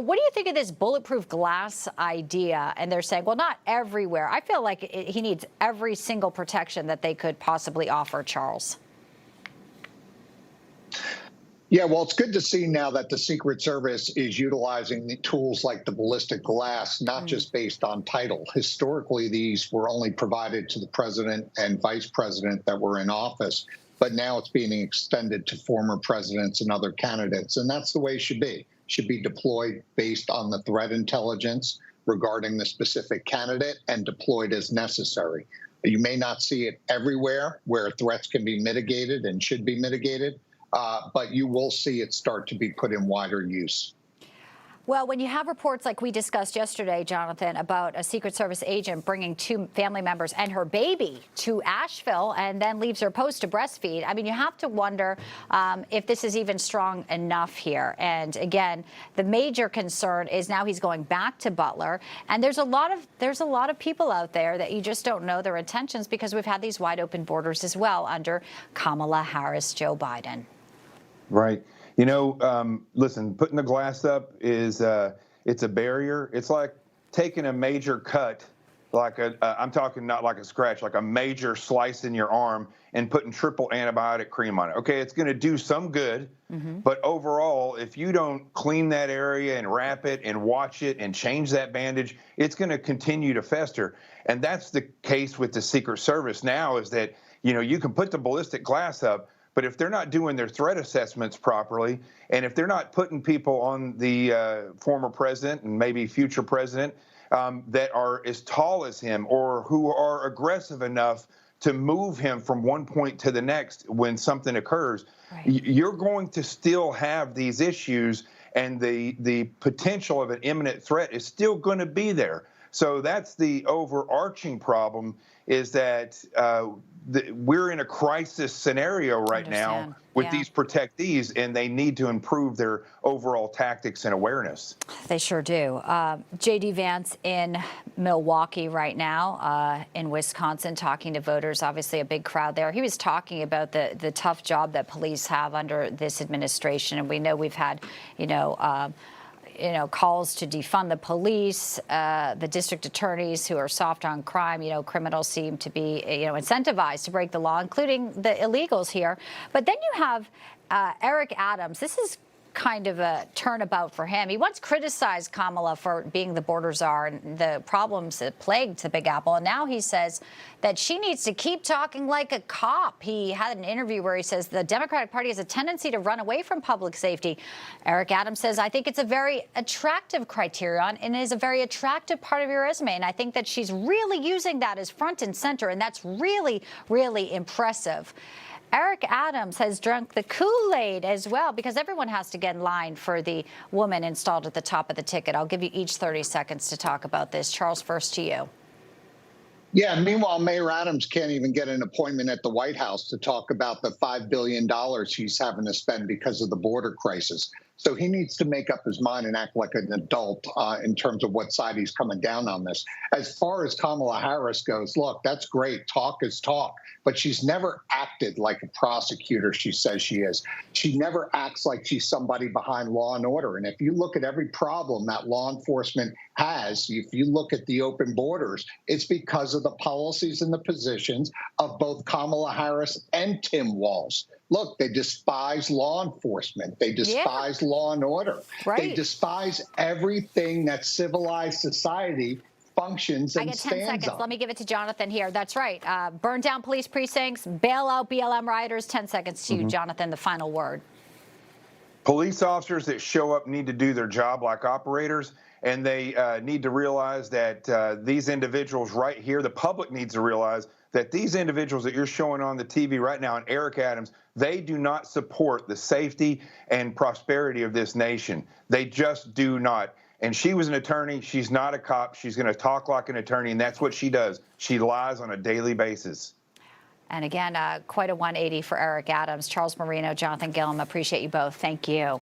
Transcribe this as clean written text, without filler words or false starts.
what do you think of this bulletproof glass idea? And they're saying, well, not everywhere. I feel like he needs every single protection that they could possibly offer, Charles. Yeah, well, it's good to see now that the Secret Service is utilizing the tools like the ballistic glass, not just based on title. Historically, these were only provided to the president and vice president that were in office, but now it's being extended to former presidents and other candidates, and that's the way it should be. It should be deployed based on the threat intelligence regarding the specific candidate and deployed as necessary. You may not see it everywhere where threats can be mitigated and should be mitigated, but you will see it start to be put in wider use. Well, when you have reports like we discussed yesterday, Jonathan, about a Secret Service agent bringing 2 family members and her baby to Asheville and then leaves her post to breastfeed, I mean, you have to wonder if this is even strong enough here. And again, the major concern is now he's going back to Butler, and there's a lot of people out there that you just don't know their intentions, because we've had these wide open borders as well under Kamala Harris, Joe Biden. Right. You know, listen, putting the glass up is it's a barrier. It's like taking a major cut, like I'm talking not like a scratch, like a major slice in your arm, and putting triple antibiotic cream on it. Okay, it's going to do some good, but overall, if you don't clean that area and wrap it and watch it and change that bandage, it's going to continue to fester. And that's the case with the Secret Service now, is that, you know, you can put the ballistic glass up, but if they're not doing their threat assessments properly, and if they're not putting people on the former president and maybe future president that are as tall as him or who are aggressive enough to move him from one point to the next when something occurs, you're going to still have these issues, and the potential of an imminent threat is still going to be there. So that's the overarching problem, is that we're in a crisis scenario right now with these protectees, and they need to improve their overall tactics and awareness. They sure do. J.D. Vance in Milwaukee right now, in Wisconsin, talking to voters. Obviously a big crowd there. He was talking about the tough job that police have under this administration, and we know we've had, calls to defund the police, the district attorneys who are soft on crime. Criminals seem to be, incentivized to break the law, including the illegals here. But then you have Eric Adams. This is kind of a turnabout for him. He once criticized Kamala for being the border czar and the problems that plagued the Big Apple. And now he says that she needs to keep talking like a cop. He had an interview where he says the Democratic Party has a tendency to run away from public safety. Eric Adams says, I think it's a very attractive criterion and is a very attractive part of your resume. And I think that she's really using that as front and center. And that's really, really impressive. Eric Adams has drunk the Kool-Aid as well, because everyone has to get in line for the woman installed at the top of the ticket. I'll give you each 30 seconds to talk about this. Charles, first to you. Yeah, meanwhile, Mayor Adams can't even get an appointment at the White House to talk about the $5 billion he's having to spend because of the border crisis. So he needs to make up his mind and act like an adult in terms of what side he's coming down on this. As far as Kamala Harris goes, look, that's great. Talk is talk. But she's never acted like a prosecutor she says she is. She never acts like she's somebody behind law and order. And if you look at every problem that law enforcement has, if you look at the open borders, it's because of the policies and the positions of both Kamala Harris and Tim Walz. Look, they despise law enforcement. They despise law and order. They despise everything that civilized society functions and stands on. I get 10 seconds. Let me give it to Jonathan here. That's right. Burn down police precincts, bail out BLM rioters. 10 seconds to you, Jonathan, the final word. Police officers that show up need to do their job like operators, and they need to realize that these individuals right here, the public needs to realize that these individuals that you're showing on the TV right now, and Eric Adams, they do not support the safety and prosperity of this nation. They just do not. And she was an attorney. She's not a cop. She's going to talk like an attorney, and that's what she does. She lies on a daily basis. And again, quite a 180 for Eric Adams. Charles Marino, Jonathan Gillum, appreciate you both. Thank you.